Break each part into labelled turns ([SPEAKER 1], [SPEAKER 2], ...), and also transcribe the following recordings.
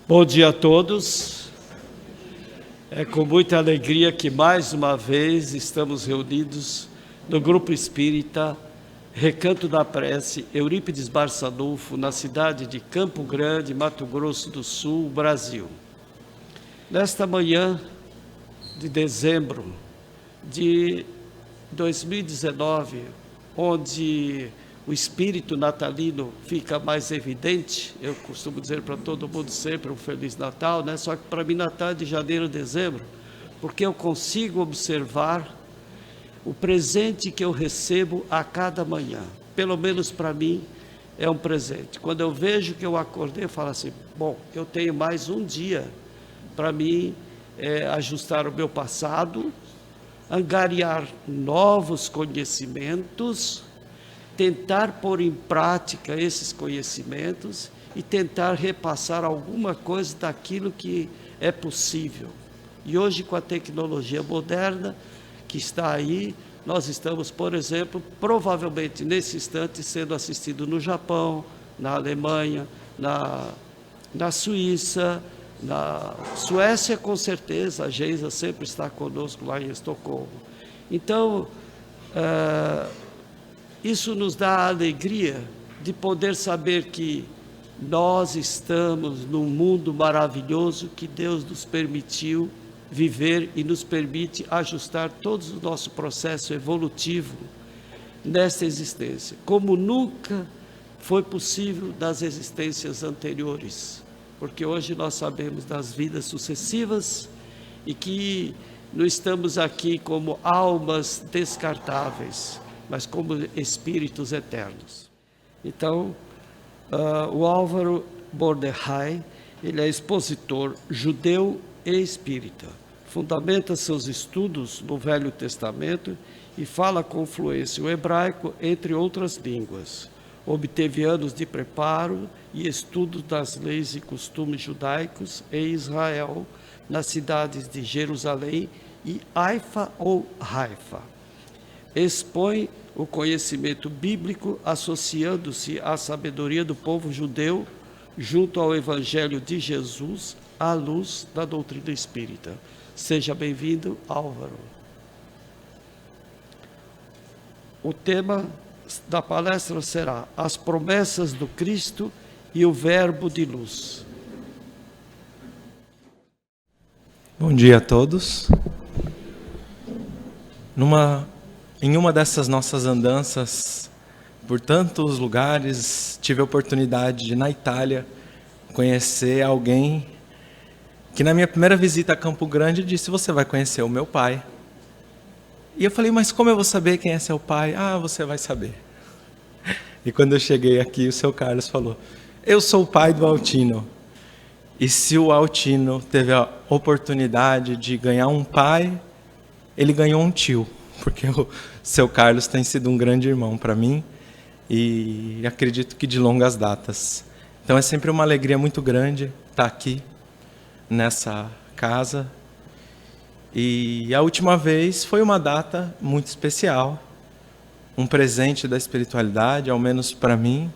[SPEAKER 1] Bom dia a todos. É com muita alegria que mais uma vez estamos reunidos no Grupo Espírita Recanto da Prece Eurípides Barçanufo, na cidade de Campo Grande, Mato Grosso do Sul, Brasil. Nesta manhã de dezembro de 2019, onde o espírito natalino fica mais evidente, eu costumo dizer para todo mundo sempre um Feliz Natal, né? Só que para mim Natal é de janeiro a dezembro, porque eu consigo observar o presente que eu recebo a cada manhã. Pelo menos para mim é um presente. Quando eu vejo que eu acordei, eu falo assim, bom, eu tenho mais um dia para mim ajustar o meu passado, angariar novos conhecimentos, tentar pôr em prática esses conhecimentos e tentar repassar alguma coisa daquilo que é possível. E hoje, com a tecnologia moderna que está aí, nós estamos, por exemplo, provavelmente nesse instante sendo assistido no Japão, na Alemanha, na Suíça, na Suécia, com certeza, a Geisa sempre está conosco lá em Estocolmo. Então, isso nos dá a alegria de poder saber que nós estamos num mundo maravilhoso que Deus nos permitiu viver e nos permite ajustar todo o nosso processo evolutivo nesta existência, como nunca foi possível das existências anteriores, porque hoje nós sabemos das vidas sucessivas e que não estamos aqui como almas descartáveis, mas como espíritos eternos. Então, o Álvaro Mordecai, ele é expositor judeu e espírita, fundamenta seus estudos no Velho Testamento e fala com fluência o hebraico, entre outras línguas. Obteve anos de preparo e estudo das leis e costumes judaicos em Israel, nas cidades de Jerusalém e Haifa ou Haifa. Expõe o conhecimento bíblico associando-se à sabedoria do povo judeu junto ao Evangelho de Jesus à luz da doutrina espírita. Seja bem-vindo, Álvaro. O tema da palestra será As Promessas do Cristo e o Verbo de Luz.
[SPEAKER 2] Bom dia a todos. Em uma dessas nossas andanças por tantos lugares, tive a oportunidade de, na Itália, conhecer alguém que na minha primeira visita a Campo Grande disse, você vai conhecer o meu pai. E eu falei, mas como eu vou saber quem é seu pai? Ah, você vai saber. E quando eu cheguei aqui, o seu Carlos falou, eu sou o pai do Altino. E se o Altino teve a oportunidade de ganhar um pai, ele ganhou um tio. Porque o seu Carlos tem sido um grande irmão para mim e acredito que de longas datas. Então é sempre uma alegria muito grande estar aqui nessa casa. E a última vez foi uma data muito especial, um presente da espiritualidade, ao menos para mim.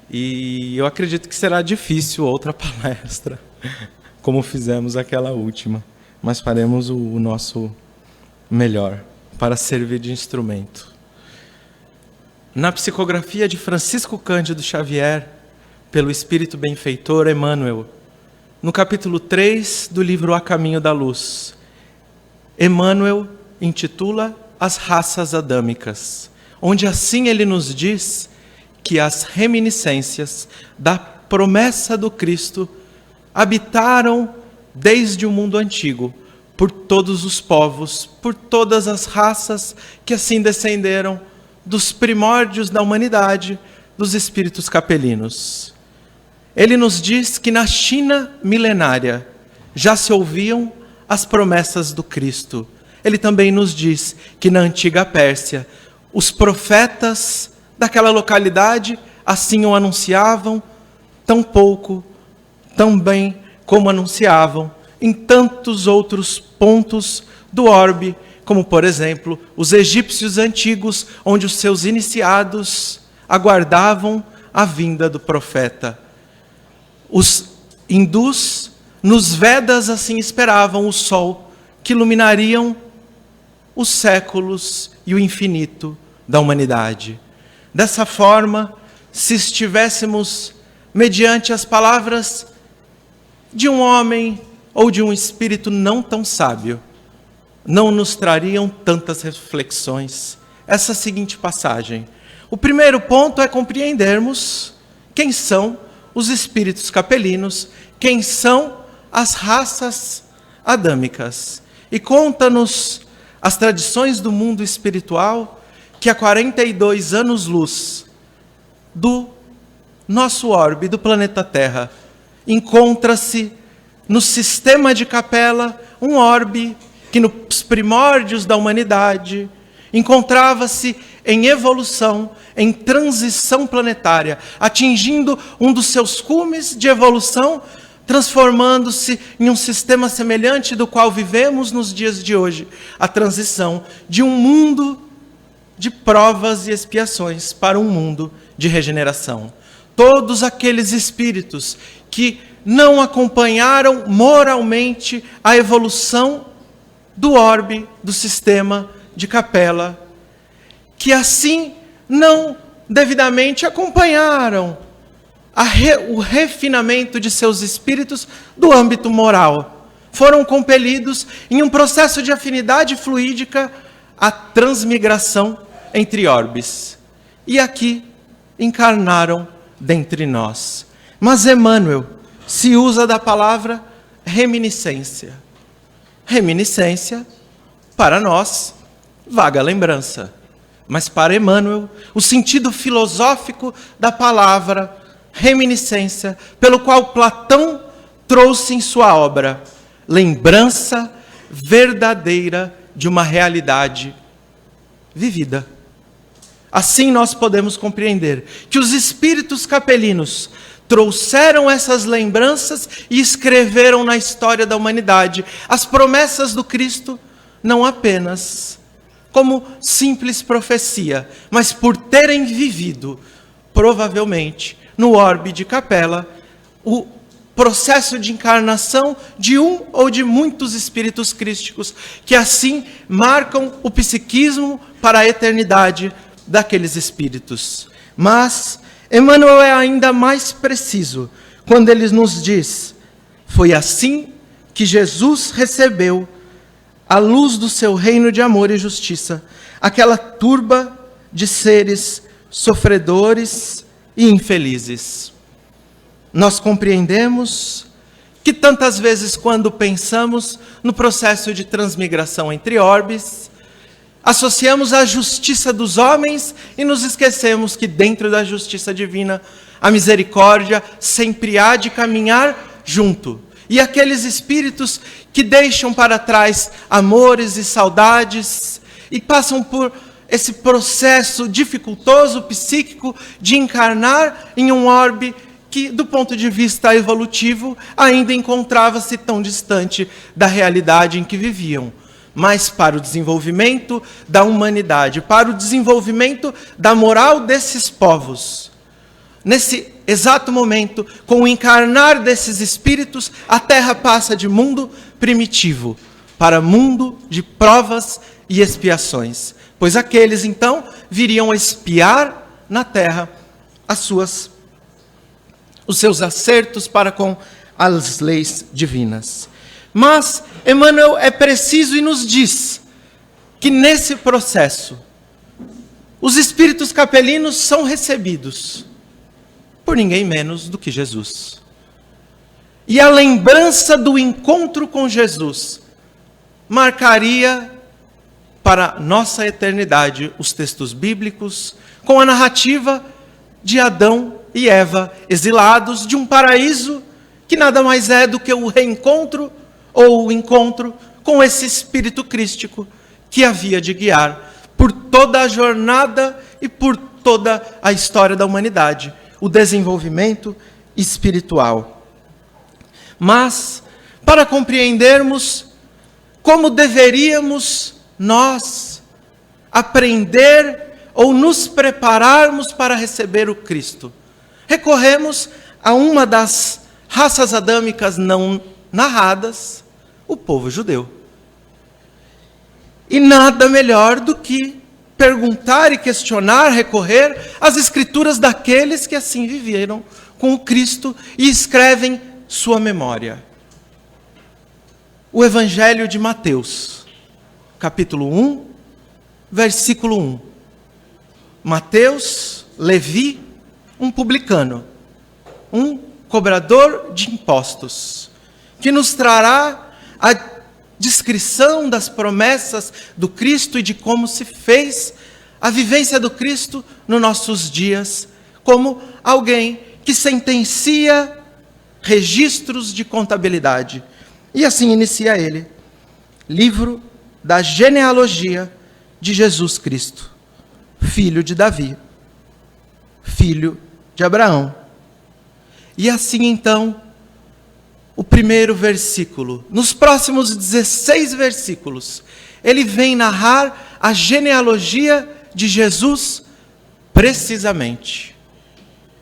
[SPEAKER 2] E eu acredito que será difícil outra palestra, como fizemos aquela última, mas faremos o nosso melhor, para servir de instrumento. Na psicografia de Francisco Cândido Xavier, pelo Espírito Benfeitor Emmanuel, no capítulo 3 do livro A Caminho da Luz, Emmanuel intitula As Raças Adâmicas, onde assim ele nos diz que as reminiscências da promessa do Cristo habitaram desde o mundo antigo, por todos os povos, por todas as raças que assim descenderam dos primórdios da humanidade, dos espíritos capelinos. Ele nos diz que na China milenária já se ouviam as promessas do Cristo. Ele também nos diz que na antiga Pérsia, os profetas daquela localidade assim o anunciavam, tão pouco, tão bem como anunciavam em tantos outros pontos do orbe, como, por exemplo, os egípcios antigos, onde os seus iniciados aguardavam a vinda do profeta. Os hindus, nos Vedas assim esperavam o sol, que iluminariam os séculos e o infinito da humanidade. Dessa forma, se estivéssemos mediante as palavras de um homem ou de um espírito não tão sábio, não nos trariam tantas reflexões. Essa seguinte passagem. O primeiro ponto é compreendermos quem são os espíritos capelinos, quem são as raças adâmicas. E conta-nos as tradições do mundo espiritual que há 42 anos-luz do nosso orbe, do planeta Terra, encontra-se no sistema de Capela um orbe que nos primórdios da humanidade encontrava-se em evolução, em transição planetária, atingindo um dos seus cumes de evolução, transformando-se em um sistema semelhante do qual vivemos nos dias de hoje, a transição de um mundo de provas e expiações para um mundo de regeneração. Todos aqueles espíritos que não acompanharam moralmente a evolução do orbe, do sistema de Capela, que assim não devidamente acompanharam o refinamento de seus espíritos do âmbito moral. Foram compelidos, em um processo de afinidade fluídica, à transmigração entre orbes. E aqui encarnaram dentre nós. Mas Emmanuel se usa da palavra reminiscência. Reminiscência, para nós, vaga lembrança. Mas para Emmanuel, o sentido filosófico da palavra reminiscência, pelo qual Platão trouxe em sua obra lembrança verdadeira de uma realidade vivida. Assim nós podemos compreender que os espíritos capelinos trouxeram essas lembranças e escreveram na história da humanidade as promessas do Cristo, não apenas como simples profecia, mas por terem vivido, provavelmente, no orbe de Capela, o processo de encarnação de um ou de muitos espíritos crísticos, que assim marcam o psiquismo para a eternidade daqueles espíritos. Mas Emmanuel é ainda mais preciso quando ele nos diz: foi assim que Jesus recebeu a luz do seu reino de amor e justiça, aquela turba de seres sofredores e infelizes. Nós compreendemos que tantas vezes, quando pensamos no processo de transmigração entre orbes, associamos a justiça dos homens e nos esquecemos que dentro da justiça divina, a misericórdia sempre há de caminhar junto. E aqueles espíritos que deixam para trás amores e saudades e passam por esse processo dificultoso, psíquico, de encarnar em um orbe que, do ponto de vista evolutivo, ainda encontrava-se tão distante da realidade em que viviam. Mas para o desenvolvimento da humanidade, para o desenvolvimento da moral desses povos, nesse exato momento, com o encarnar desses espíritos, a Terra passa de mundo primitivo para mundo de provas e expiações. Pois aqueles, então, viriam expiar na Terra os seus acertos para com as leis divinas. Mas Emmanuel é preciso e nos diz que nesse processo, os espíritos capelinos são recebidos por ninguém menos do que Jesus. E a lembrança do encontro com Jesus marcaria para nossa eternidade os textos bíblicos, com a narrativa de Adão e Eva, exilados de um paraíso que nada mais é do que o reencontro ou o encontro com esse espírito crístico que havia de guiar por toda a jornada e por toda a história da humanidade, o desenvolvimento espiritual. Mas, para compreendermos como deveríamos nós aprender ou nos prepararmos para receber o Cristo, recorremos a uma das raças adâmicas não narradas, o povo judeu. E nada melhor do que perguntar e questionar, recorrer às escrituras daqueles que assim viveram com o Cristo e escrevem sua memória. O Evangelho de Mateus, capítulo 1, versículo 1. Mateus, Levi, um publicano, um cobrador de impostos, que nos trará a descrição das promessas do Cristo e de como se fez a vivência do Cristo nos nossos dias, como alguém que sentencia registros de contabilidade. E assim inicia ele, livro da genealogia de Jesus Cristo, filho de Davi, filho de Abraão. E assim então, o primeiro versículo, nos próximos 16 versículos, ele vem narrar a genealogia de Jesus precisamente.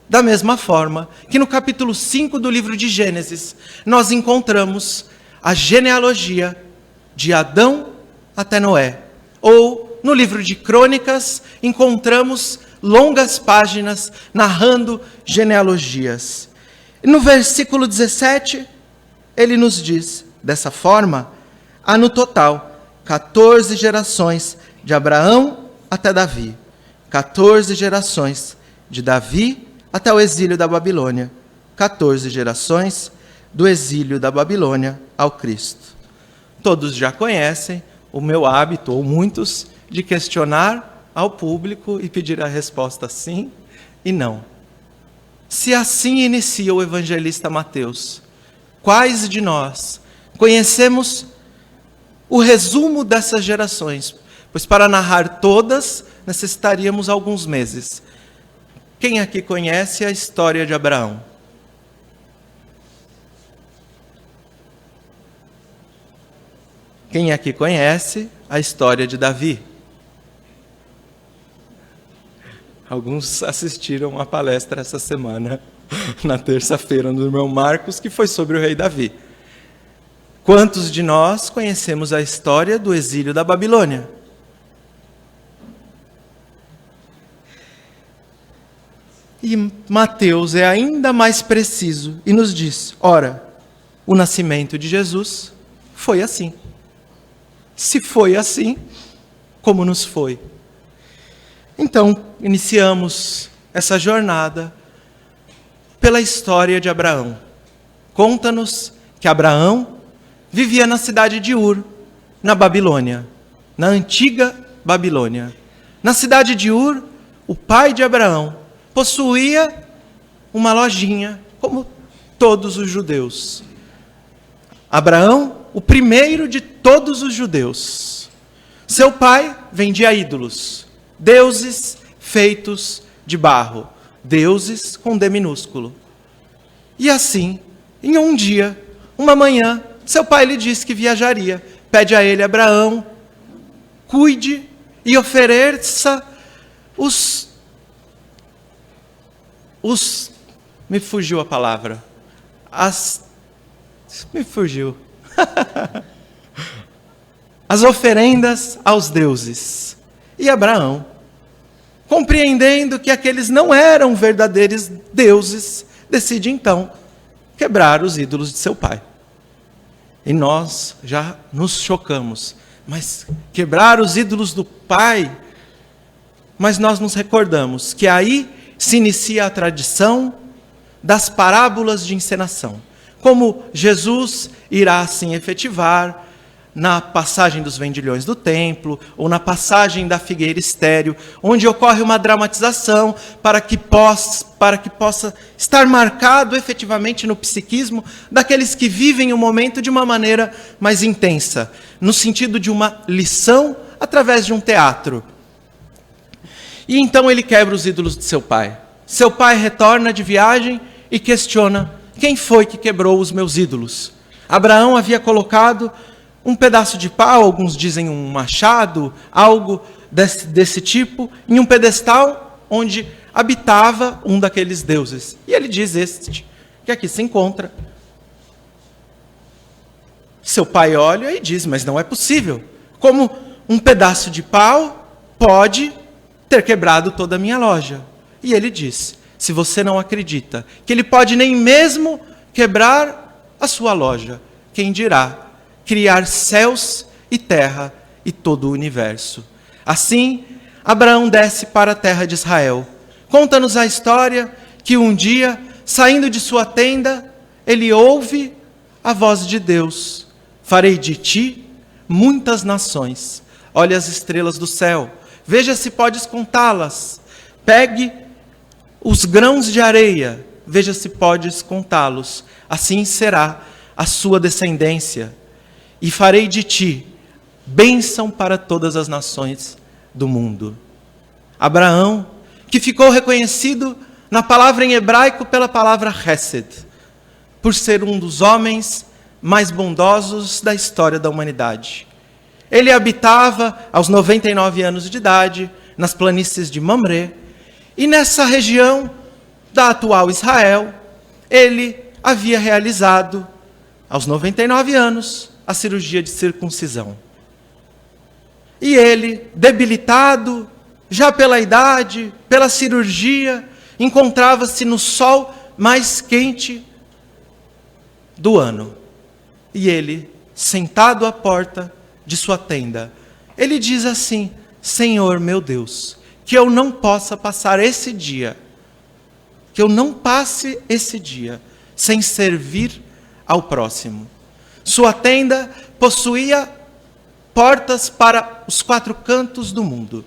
[SPEAKER 2] Da mesma forma que no capítulo 5 do livro de Gênesis, nós encontramos a genealogia de Adão até Noé. Ou no livro de Crônicas, encontramos longas páginas narrando genealogias. E no versículo 17, ele nos diz, dessa forma, há no total 14 gerações de Abraão até Davi, 14 gerações de Davi até o exílio da Babilônia, 14 gerações do exílio da Babilônia ao Cristo. Todos já conhecem o meu hábito, ou muitos, de questionar ao público e pedir a resposta sim e não. Se assim inicia o evangelista Mateus, quais de nós conhecemos o resumo dessas gerações? Pois para narrar todas, necessitaríamos alguns meses. Quem aqui conhece a história de Abraão? Quem aqui conhece a história de Davi? Alguns assistiram a palestra essa semana, na terça-feira, no irmão Marcos, que foi sobre o rei Davi. Quantos de nós conhecemos a história do exílio da Babilônia? E Mateus é ainda mais preciso e nos diz, ora, o nascimento de Jesus foi assim. Se foi assim, como nos foi? Então, iniciamos essa jornada pela história de Abraão. Conta-nos que Abraão vivia na cidade de Ur, na Babilônia, na antiga Babilônia. Na cidade de Ur, o pai de Abraão possuía uma lojinha, como todos os judeus. Abraão, o primeiro de todos os judeus. Seu pai vendia ídolos, deuses feitos de barro, deuses com D minúsculo. E assim, em um dia, uma manhã, seu pai lhe disse que viajaria. Pede a ele, Abraão, cuide e ofereça me fugiu a palavra. Me fugiu. As oferendas aos deuses. E Abraão, compreendendo que aqueles não eram verdadeiros deuses, decide então quebrar os ídolos de seu pai. E nós já nos chocamos. Mas quebrar os ídolos do pai? Mas nós nos recordamos que aí se inicia a tradição das parábolas de encenação. Como Jesus irá assim efetivar na passagem dos vendilhões do templo, ou na passagem da figueira estéril, onde ocorre uma dramatização para que possa estar marcado efetivamente no psiquismo daqueles que vivem o momento de uma maneira mais intensa, no sentido de uma lição através de um teatro. E então ele quebra os ídolos de seu pai. Seu pai retorna de viagem e questiona: quem foi que quebrou os meus ídolos? Abraão havia colocado um pedaço de pau, alguns dizem um machado, algo desse tipo, em um pedestal onde habitava um daqueles deuses. E ele diz: este que aqui se encontra. Seu pai olha e diz, mas não é possível. Como um pedaço de pau pode ter quebrado toda a minha loja? E ele diz, se você não acredita que ele pode nem mesmo quebrar a sua loja, quem dirá criar céus e terra e todo o universo? Assim, Abraão desce para a terra de Israel. Conta-nos a história que um dia, saindo de sua tenda, ele ouve a voz de Deus. Farei de ti muitas nações. Olha as estrelas do céu. Veja se podes contá-las. Pegue os grãos de areia. Veja se podes contá-los. Assim será a sua descendência. E farei de ti bênção para todas as nações do mundo. Abraão, que ficou reconhecido na palavra em hebraico pela palavra Hesed, por ser um dos homens mais bondosos da história da humanidade. Ele habitava, aos 99 anos de idade, nas planícies de Mamré, e nessa região da atual Israel, ele havia realizado, aos 99 anos, a cirurgia de circuncisão. E ele, debilitado, já pela idade, pela cirurgia, encontrava-se no sol mais quente do ano. E ele, sentado à porta de sua tenda, ele diz assim, Senhor meu Deus, que eu não possa passar esse dia, que eu não passe esse dia sem servir ao próximo. Sua tenda possuía portas para os 4 cantos do mundo,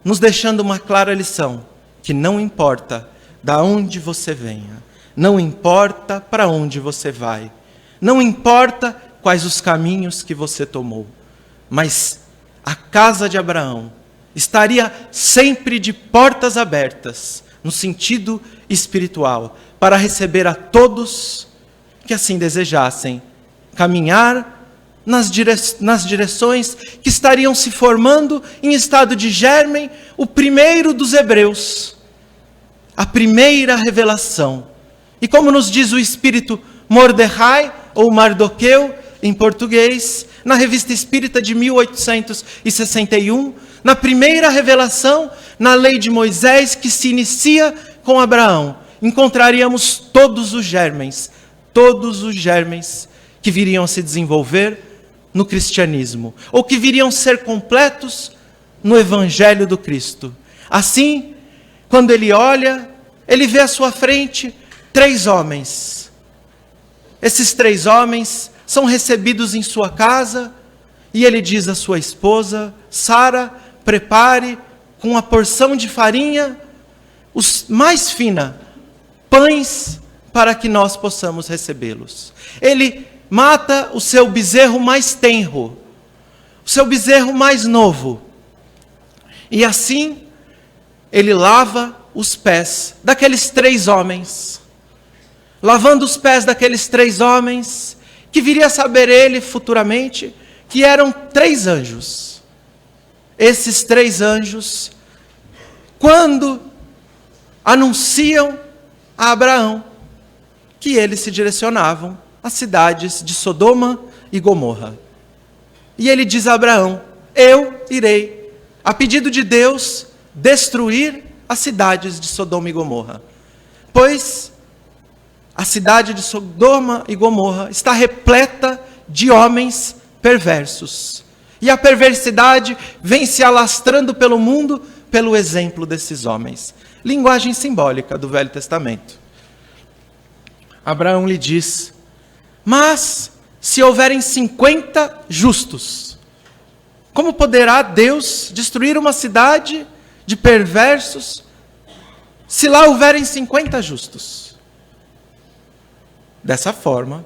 [SPEAKER 2] nos deixando uma clara lição, que não importa de onde você venha, não importa para onde você vai, não importa quais os caminhos que você tomou, mas a casa de Abraão estaria sempre de portas abertas, no sentido espiritual, para receber a todos que assim desejassem caminhar nas direções que estariam se formando em estado de germen, o primeiro dos hebreus, a primeira revelação. E como nos diz o espírito Mordecai, ou Mardoqueu, em português, na Revista Espírita de 1861, na primeira revelação, na lei de Moisés, que se inicia com Abraão, encontraríamos todos os germens que viriam a se desenvolver no cristianismo, ou que viriam ser completos no Evangelho do Cristo. Assim, quando ele olha, ele vê à sua frente 3 homens. Esses 3 homens são recebidos em sua casa, e ele diz à sua esposa, Sara, prepare com uma porção de farinha, os mais fina, pães, para que nós possamos recebê-los. Ele mata o seu bezerro mais tenro, o seu bezerro mais novo. E assim, ele lava os pés daqueles 3 homens. Lavando os pés daqueles 3 homens, que viria a saber ele futuramente, que eram 3 anjos. Esses 3 anjos, quando anunciam a Abraão que eles se direcionavam às cidades de Sodoma e Gomorra. E ele diz a Abraão, eu irei, a pedido de Deus, destruir as cidades de Sodoma e Gomorra. Pois a cidade de Sodoma e Gomorra está repleta de homens perversos. E a perversidade vem se alastrando pelo mundo pelo exemplo desses homens. Linguagem simbólica do Velho Testamento. Abraão lhe diz, mas se houverem 50 justos, como poderá Deus destruir uma cidade de perversos, se lá houverem 50 justos? Dessa forma,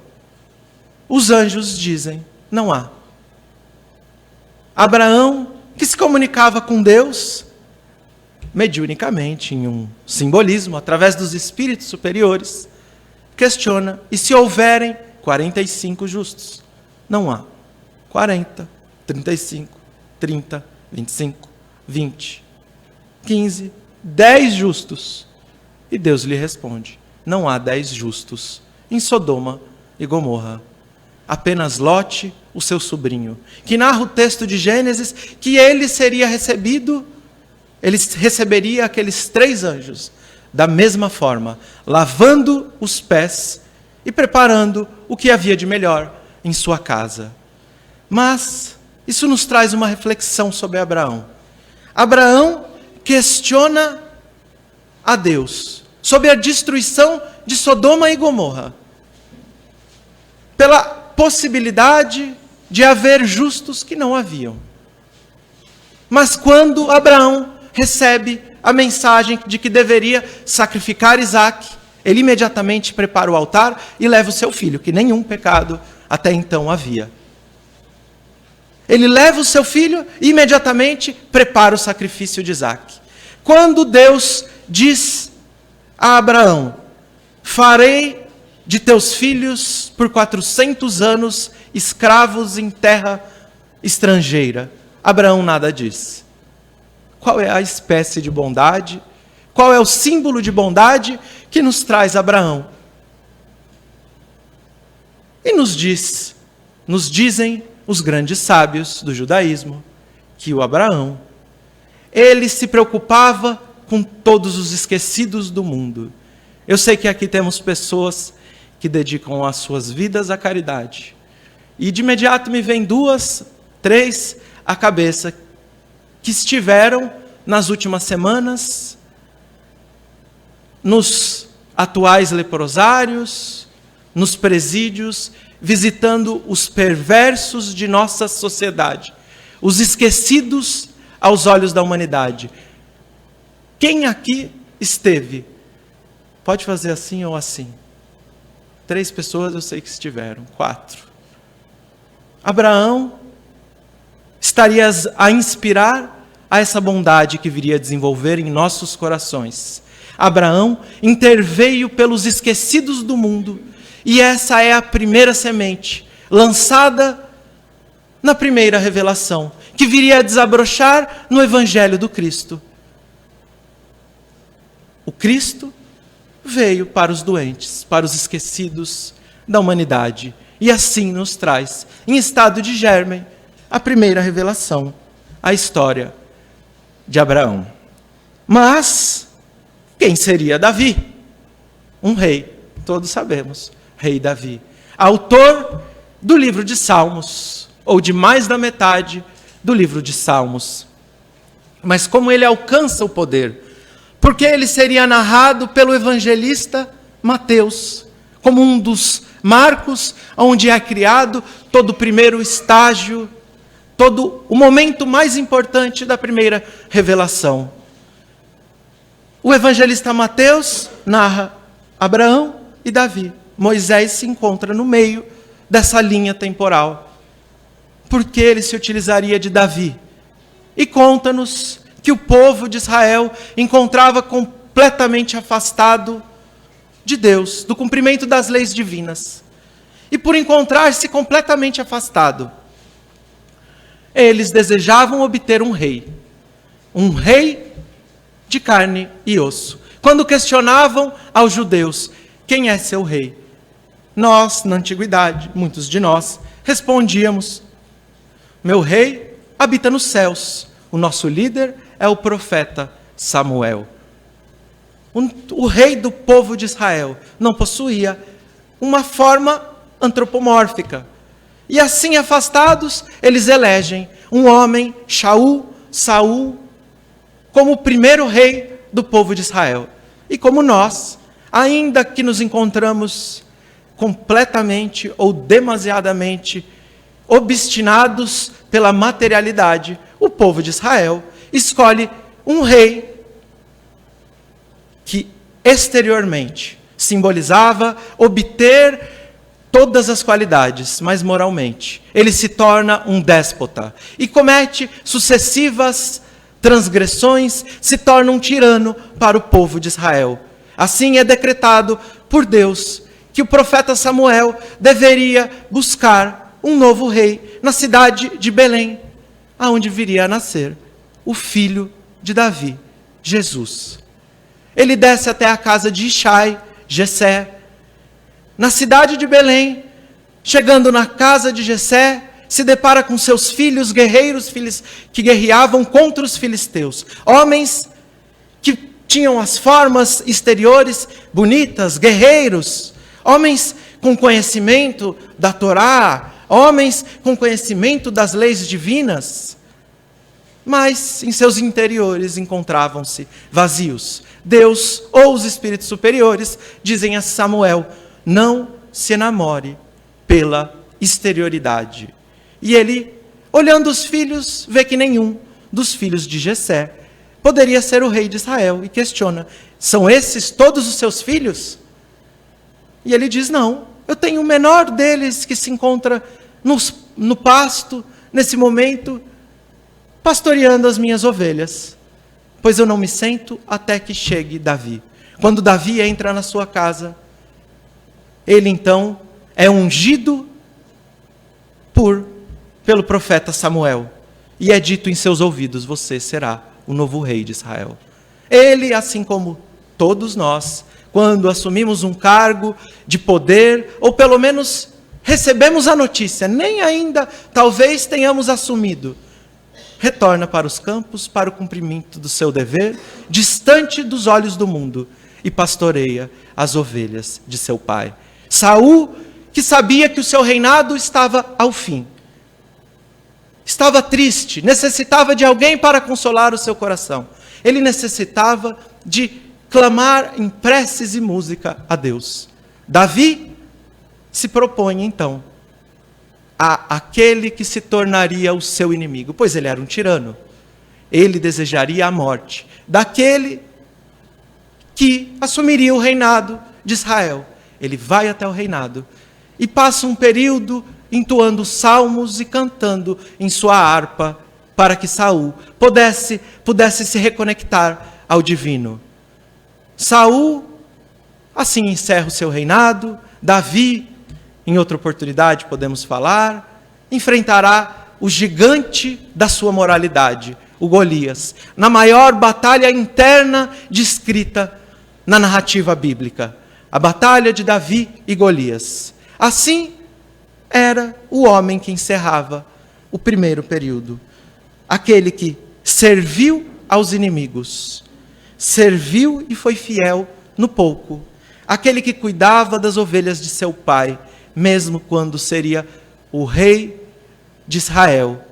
[SPEAKER 2] os anjos dizem, não há. Abraão, que se comunicava com Deus, mediunicamente, em um simbolismo, através dos espíritos superiores, questiona, e se houverem 45 justos? Não há. 40, 35, 30, 25, 20, 15, 10 justos. E Deus lhe responde, não há 10 justos em Sodoma e Gomorra. Apenas Lote, o seu sobrinho, que narra o texto de Gênesis que ele receberia aqueles 3 anjos, da mesma forma, lavando os pés e preparando o que havia de melhor em sua casa. Mas isso nos traz uma reflexão sobre Abraão. Abraão questiona a Deus sobre a destruição de Sodoma e Gomorra, pela possibilidade de haver justos que não haviam. Mas quando Abraão recebe a mensagem de que deveria sacrificar Isaque, ele imediatamente prepara o altar e leva o seu filho, que nenhum pecado até então havia. Ele leva o seu filho e imediatamente prepara o sacrifício de Isaque. Quando Deus diz a Abraão: farei de teus filhos por 400 anos escravos em terra estrangeira, Abraão nada diz. Qual é a espécie de bondade? Qual é o símbolo de bondade que nos traz Abraão? E nos dizem os grandes sábios do judaísmo, que o Abraão, ele se preocupava com todos os esquecidos do mundo. Eu sei que aqui temos pessoas que dedicam as suas vidas à caridade. E de imediato me vem 2, 3 à cabeça, que estiveram nas últimas semanas, nos atuais leprosários, nos presídios, visitando os perversos de nossa sociedade, os esquecidos aos olhos da humanidade. Quem aqui esteve? Pode fazer assim ou assim. 3 pessoas eu sei que estiveram, 4. Abraão estaria a inspirar a essa bondade que viria a desenvolver em nossos corações. Abraão interveio pelos esquecidos do mundo, e essa é a primeira semente, lançada na primeira revelação, que viria a desabrochar no Evangelho do Cristo. O Cristo veio para os doentes, para os esquecidos da humanidade, e assim nos traz, em estado de germe, a primeira revelação, a história de Abraão. Mas quem seria Davi? Um rei, todos sabemos, rei Davi, autor do livro de Salmos, ou de mais da metade do livro de Salmos. Mas como ele alcança o poder? Porque ele seria narrado pelo evangelista Mateus, como um dos marcos onde é criado todo o primeiro estágio, todo o momento mais importante da primeira revelação. O evangelista Mateus narra Abraão e Davi. Moisés se encontra no meio dessa linha temporal. Por que ele se utilizaria de Davi? E conta-nos que o povo de Israel encontrava completamente afastado de Deus, do cumprimento das leis divinas. E por encontrar-se completamente afastado, eles desejavam obter um rei de carne e osso. Quando questionavam aos judeus, quem é seu rei? Nós, na antiguidade, muitos de nós, respondíamos, meu rei habita nos céus, o nosso líder é o profeta Samuel. O rei do povo de Israel não possuía uma forma antropomórfica. E assim afastados, eles elegem um homem, Saul, como o primeiro rei do povo de Israel. E como nós, ainda que nos encontramos completamente ou demasiadamente obstinados pela materialidade, o povo de Israel escolhe um rei que exteriormente simbolizava obter todas as qualidades, mas moralmente ele se torna um déspota e comete sucessivas transgressões, se torna um tirano para o povo de Israel. Assim é decretado por Deus que o profeta Samuel deveria buscar um novo rei na cidade de Belém, aonde viria a nascer o filho de Davi, Jesus. Ele desce até a casa de Ishai Jessé. Na cidade de Belém, chegando na casa de Jessé, se depara com seus filhos guerreiros que guerreavam contra os filisteus. Homens que tinham as formas exteriores bonitas, guerreiros. Homens com conhecimento da Torá, homens com conhecimento das leis divinas. Mas em seus interiores encontravam-se vazios. Deus ou os espíritos superiores dizem a Samuel: não se enamore pela exterioridade. E ele, olhando os filhos, vê que nenhum dos filhos de Jessé poderia ser o rei de Israel e questiona: são esses todos os seus filhos? E ele diz: não, eu tenho o menor deles que se encontra no pasto, nesse momento, pastoreando as minhas ovelhas, pois eu não me sento até que chegue Davi. Quando Davi entra na sua casa, ele então é ungido pelo profeta Samuel, e é dito em seus ouvidos: você será o novo rei de Israel. Ele, assim como todos nós, quando assumimos um cargo de poder, ou pelo menos recebemos a notícia, nem ainda talvez tenhamos assumido, retorna para os campos, para o cumprimento do seu dever, distante dos olhos do mundo, e pastoreia as ovelhas de seu pai. Saul, que sabia que o seu reinado estava ao fim, estava triste, necessitava de alguém para consolar o seu coração. Ele necessitava de clamar em preces e música a Deus. Davi se propõe então a aquele que se tornaria o seu inimigo, pois ele era um tirano. Ele desejaria a morte daquele que assumiria o reinado de Israel. Ele vai até o reinado e passa um período entoando salmos e cantando em sua harpa, para que Saul pudesse se reconectar ao divino. Saul assim encerra o seu reinado. Davi, em outra oportunidade podemos falar, enfrentará o gigante da sua moralidade, o Golias, na maior batalha interna descrita na narrativa bíblica, a batalha de Davi e Golias. Assim era o homem que encerrava o primeiro período, aquele que serviu aos inimigos, serviu e foi fiel no pouco, aquele que cuidava das ovelhas de seu pai, mesmo quando seria o rei de Israel.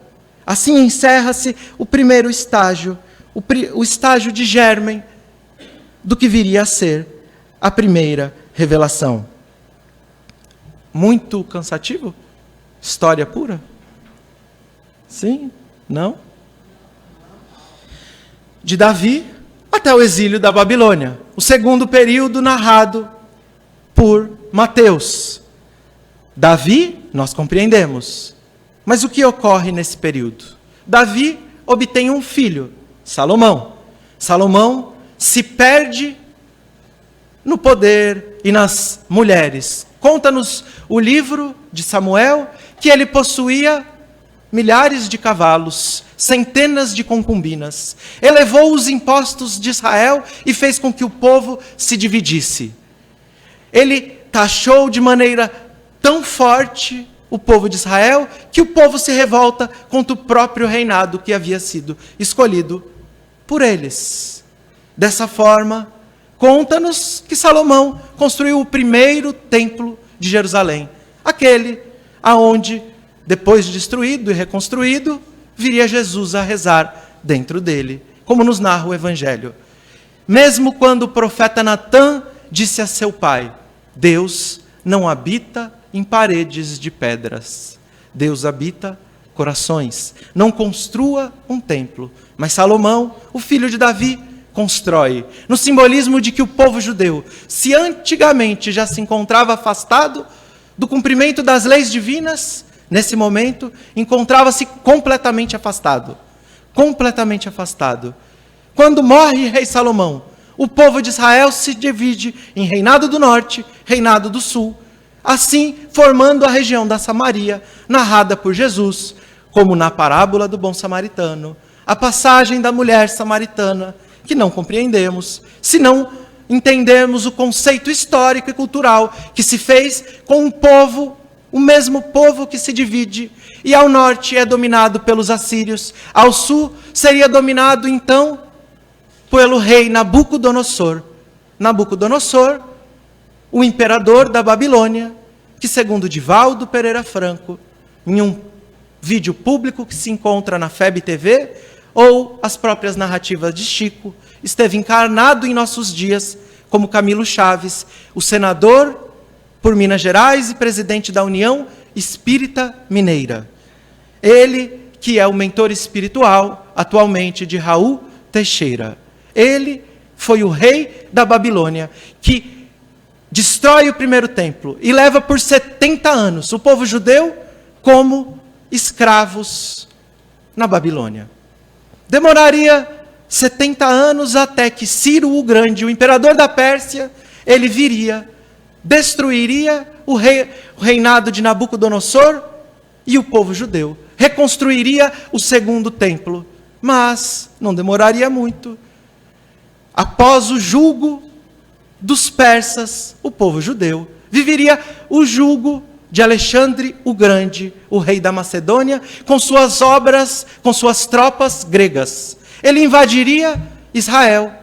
[SPEAKER 2] Assim encerra-se o primeiro estágio, o estágio de germen do que viria a ser a primeira revelação. Muito cansativo? História pura? Sim? Não? De Davi até o exílio da Babilônia, o segundo período narrado por Mateus. Davi, nós compreendemos, mas o que ocorre nesse período? Davi obtém um filho, Salomão. Salomão se perde no poder e nas mulheres. Conta-nos o livro de Samuel que ele possuía milhares de cavalos, centenas de concubinas. Elevou os impostos de Israel e fez com que o povo se dividisse. Ele taxou de maneira tão forte o povo de Israel que o povo se revolta contra o próprio reinado que havia sido escolhido por eles. Dessa forma, conta-nos que Salomão construiu o primeiro templo de Jerusalém, aquele aonde, depois de destruído e reconstruído, viria Jesus a rezar dentro dele, como nos narra o Evangelho. Mesmo quando o profeta Natã disse a seu pai: Deus não habita em paredes de pedras, Deus habita corações. Não construa um templo, mas Salomão, o filho de Davi, constrói, no simbolismo de que o povo judeu, se antigamente já se encontrava afastado do cumprimento das leis divinas, nesse momento encontrava-se completamente afastado. Completamente afastado. Quando morre rei Salomão, o povo de Israel se divide em reinado do norte, reinado do sul, assim formando a região da Samaria, narrada por Jesus, como na parábola do bom samaritano, a passagem da mulher samaritana, que não compreendemos, senão entendemos o conceito histórico e cultural que se fez com um povo, o mesmo povo que se divide, e ao norte é dominado pelos assírios, ao sul seria dominado então pelo rei Nabucodonosor. Nabucodonosor, o imperador da Babilônia, que segundo Divaldo Pereira Franco, em um vídeo público que se encontra na FEB TV, ou as próprias narrativas de Chico, esteve encarnado em nossos dias como Camilo Chaves, o senador por Minas Gerais e presidente da União Espírita Mineira. Ele que é o mentor espiritual atualmente de Raul Teixeira. Ele foi o rei da Babilônia que destrói o primeiro templo e leva por 70 anos o povo judeu como escravos na Babilônia. Demoraria 70 anos até que Ciro o Grande, o imperador da Pérsia, ele viria, destruiria o reinado de Nabucodonosor e o povo judeu. Reconstruiria o segundo templo, mas não demoraria muito. Após o jugo dos persas, o povo judeu viveria o jugo de Alexandre o Grande, o rei da Macedônia, com suas obras, com suas tropas gregas. Ele invadiria Israel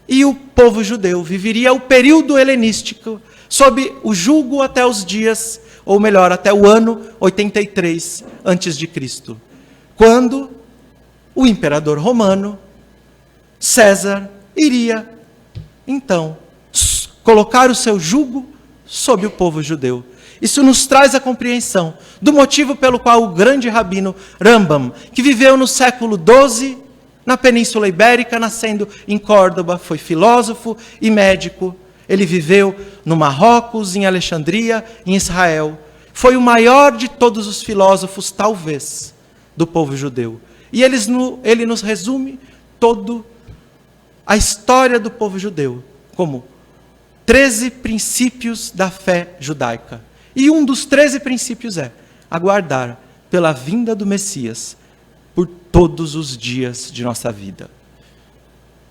[SPEAKER 2] e o povo judeu viveria o período helenístico sob o jugo até os dias, ou melhor, até o ano 83 a.C., quando o imperador romano, César, iria, então, colocar o seu jugo sobre o povo judeu. Isso nos traz a compreensão do motivo pelo qual o grande rabino Rambam, que viveu no século XII, na Península Ibérica, nascendo em Córdoba, foi filósofo e médico. Ele viveu no Marrocos, em Alexandria, em Israel. Foi o maior de todos os filósofos, talvez, do povo judeu. E ele nos resume toda a história do povo judeu como 13 princípios da fé judaica. E um dos 13 princípios é aguardar pela vinda do Messias por todos os dias de nossa vida.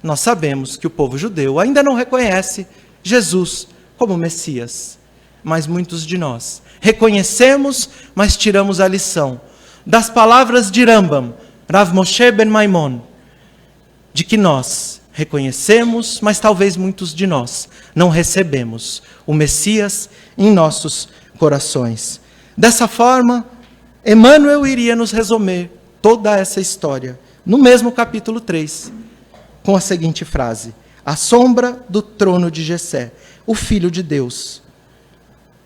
[SPEAKER 2] Nós sabemos que o povo judeu ainda não reconhece Jesus como Messias, mas muitos de nós reconhecemos, mas tiramos a lição das palavras de Rambam, Rav Moshe ben Maimon, de que nós reconhecemos, mas talvez muitos de nós não recebemos o Messias em nossos corações. Dessa forma, Emmanuel iria nos resumir toda essa história no mesmo capítulo 3, com a seguinte frase: a sombra do trono de Jessé, o Filho de Deus,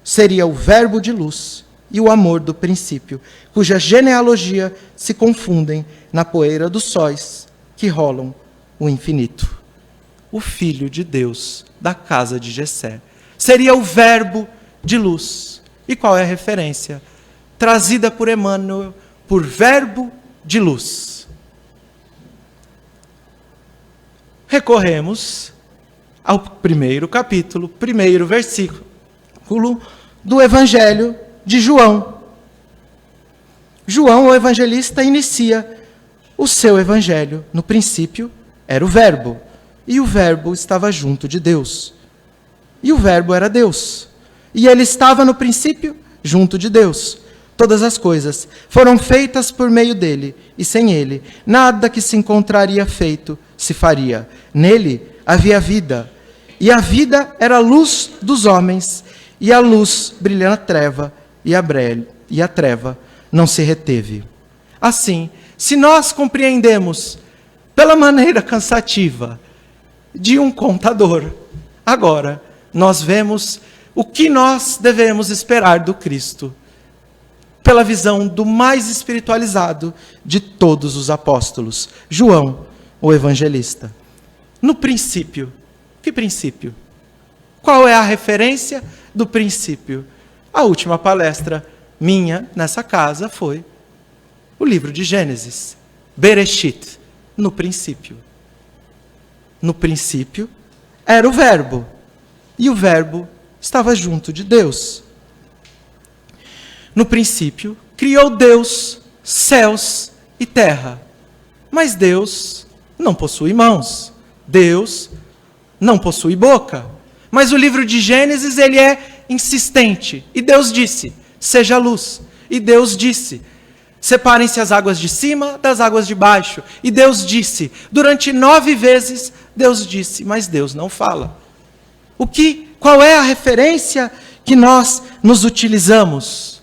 [SPEAKER 2] seria o verbo de luz e o amor do princípio, cuja genealogia se confundem na poeira dos sóis que rolam o infinito. O Filho de Deus da casa de Jessé seria o verbo de luz. E qual é a referência? Trazida por Emmanuel, por verbo de luz. Recorremos ao primeiro capítulo, primeiro versículo do Evangelho de João. João, o evangelista, inicia o seu evangelho. No princípio era o verbo, e o verbo estava junto de Deus. E o verbo era Deus. E ele estava no princípio junto de Deus. Todas as coisas foram feitas por meio dele, e sem ele, nada que se encontraria feito se faria. Nele havia vida, e a vida era a luz dos homens, e a luz brilha na treva, e a treva não se reteve. Assim, se nós compreendemos pela maneira cansativa de um contador, agora nós vemos o que nós devemos esperar do Cristo, pela visão do mais espiritualizado de todos os apóstolos, João, o evangelista. No princípio, que princípio? Qual é a referência do princípio? A última palestra minha nessa casa foi o livro de Gênesis, Bereshit, no princípio. No princípio era o verbo, e o verbo estava junto de Deus. No princípio, criou Deus céus e terra. Mas Deus não possui mãos. Deus não possui boca. Mas o livro de Gênesis, ele é insistente. E Deus disse, seja luz. E Deus disse, separem-se as águas de cima das águas de baixo. E Deus disse, durante 9 vezes, Deus disse, mas Deus não fala. Qual é a referência que nós nos utilizamos?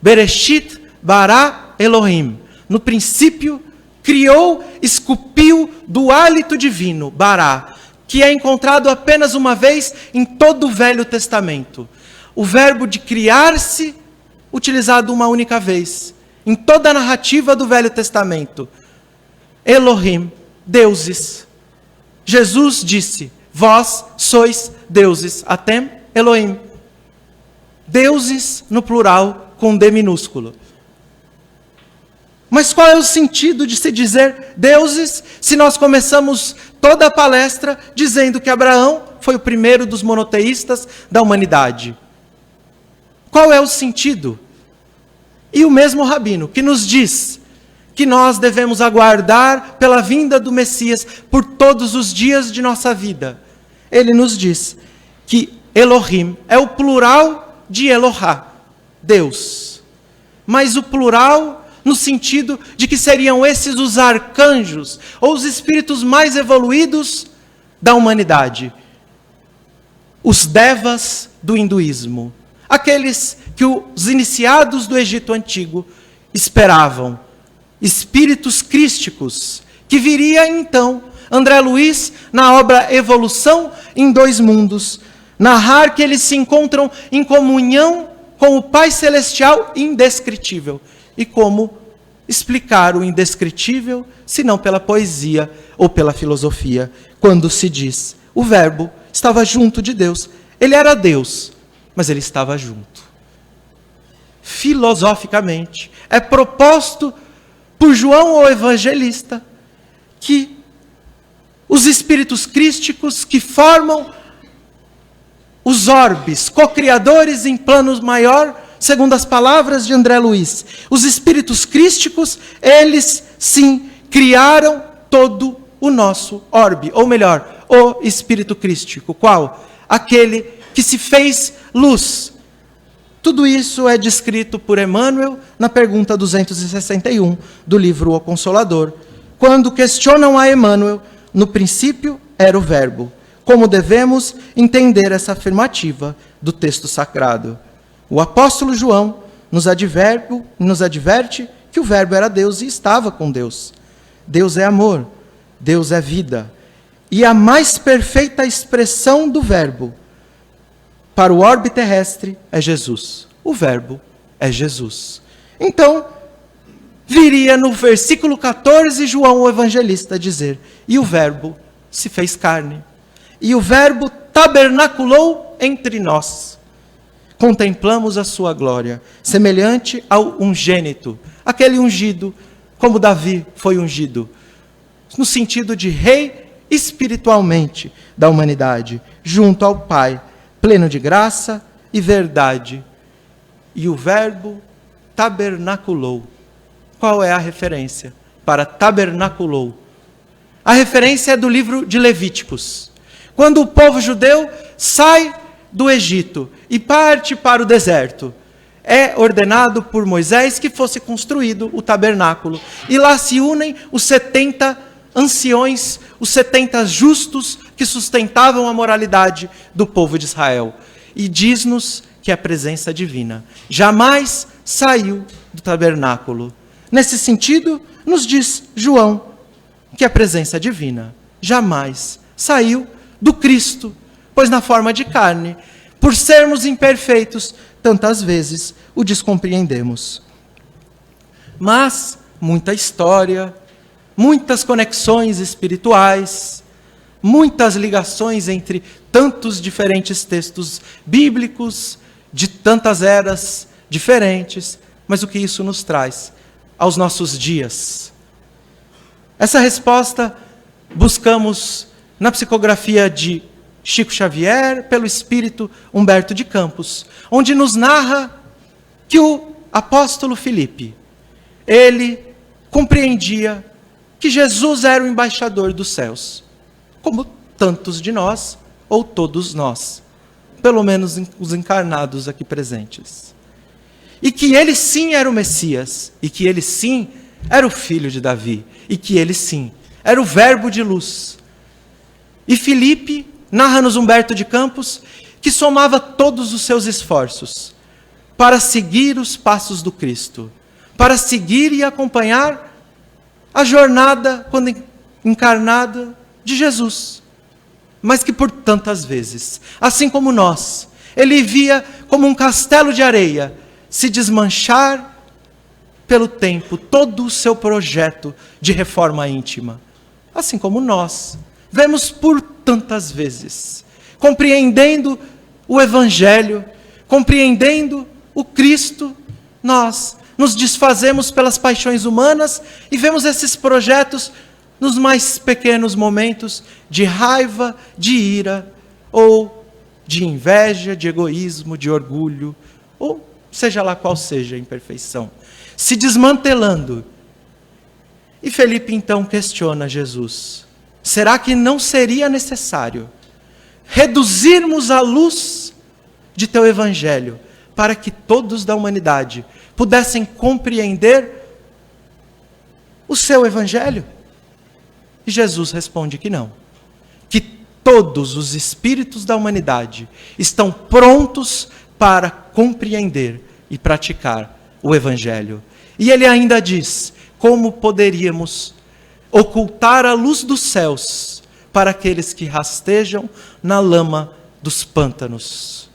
[SPEAKER 2] Bereshit bara Elohim. No princípio, criou, esculpiu do hálito divino, bara, que é encontrado apenas uma vez em todo o Velho Testamento. O verbo de criar-se, utilizado uma única vez, em toda a narrativa do Velho Testamento. Elohim, deuses. Jesus disse, vós sois deuses. Atem, Elohim. Deuses no plural, com D minúsculo. Mas qual é o sentido de se dizer deuses, se nós começamos toda a palestra dizendo que Abraão foi o primeiro dos monoteístas da humanidade? Qual é o sentido? E o mesmo Rabino, que nos diz que nós devemos aguardar pela vinda do Messias por todos os dias de nossa vida. Ele nos diz que Elohim é o plural de Elohá, Deus. Mas o plural no sentido de que seriam esses os arcanjos, ou os espíritos mais evoluídos da humanidade. Os devas do hinduísmo. Aqueles que os iniciados do Egito Antigo esperavam. Espíritos crísticos, que viria então André Luiz, na obra Evolução em Dois Mundos, narrar que eles se encontram em comunhão com o Pai Celestial indescritível. E como explicar o indescritível, se não pela poesia ou pela filosofia, quando se diz, o Verbo estava junto de Deus. Ele era Deus, mas ele estava junto. Filosoficamente, é proposto por João o Evangelista que os espíritos crísticos que formam os orbes, co-criadores em plano maior, segundo as palavras de André Luiz, os espíritos crísticos, eles sim criaram todo o nosso orbe, ou melhor, o espírito crístico. Qual? Aquele que se fez luz. Tudo isso é descrito por Emmanuel na pergunta 261 do livro O Consolador, quando questionam a Emmanuel, no princípio era o Verbo. Como devemos entender essa afirmativa do texto sagrado? O apóstolo João nos adverte que o Verbo era Deus e estava com Deus. Deus é amor, Deus é vida. E a mais perfeita expressão do Verbo para o orbe terrestre é Jesus. O Verbo é Jesus. Então, viria no versículo 14 João o Evangelista dizer, e o Verbo se fez carne. E o Verbo tabernaculou entre nós. Contemplamos a sua glória, semelhante ao unigênito, aquele ungido, como Davi foi ungido, no sentido de rei espiritualmente da humanidade, junto ao Pai, pleno de graça e verdade. E o Verbo tabernaculou. Qual é a referência para tabernaculou? A referência é do livro de Levíticos. Quando o povo judeu sai do Egito e parte para o deserto, é ordenado por Moisés que fosse construído o tabernáculo. E lá se unem os 70 anciões, os 70 justos que sustentavam a moralidade do povo de Israel. E diz-nos que a presença divina jamais saiu do tabernáculo. Nesse sentido, nos diz João que a presença divina jamais saiu do Cristo, pois na forma de carne, por sermos imperfeitos, tantas vezes o descompreendemos. Mas muita história, muitas conexões espirituais, muitas ligações entre tantos diferentes textos bíblicos, de tantas eras diferentes, mas o que isso nos traz aos nossos dias? Essa resposta buscamos na psicografia de Chico Xavier, pelo espírito Humberto de Campos, onde nos narra que o apóstolo Filipe, ele compreendia que Jesus era o embaixador dos céus, como tantos de nós, ou todos nós, pelo menos os encarnados aqui presentes. E que ele sim era o Messias, e que ele sim era o filho de Davi, e que ele sim era o verbo de luz. E Filipe, narra-nos Humberto de Campos, que somava todos os seus esforços para seguir os passos do Cristo, para seguir e acompanhar a jornada, quando encarnada, de Jesus. Mas que por tantas vezes, assim como nós, ele via como um castelo de areia se desmanchar pelo tempo todo o seu projeto de reforma íntima. Assim como nós, vemos por tantas vezes, compreendendo o Evangelho, compreendendo o Cristo, nós nos desfazemos pelas paixões humanas e vemos esses projetos nos mais pequenos momentos de raiva, de ira, ou de inveja, de egoísmo, de orgulho, ou seja lá qual seja a imperfeição, se desmantelando. E Felipe então questiona Jesus: será que não seria necessário reduzirmos a luz de teu Evangelho para que todos da humanidade pudessem compreender o seu Evangelho? E Jesus responde que não, que todos os espíritos da humanidade estão prontos para compreender e praticar o Evangelho. E ele ainda diz: como poderíamos ocultar a luz dos céus para aqueles que rastejam na lama dos pântanos?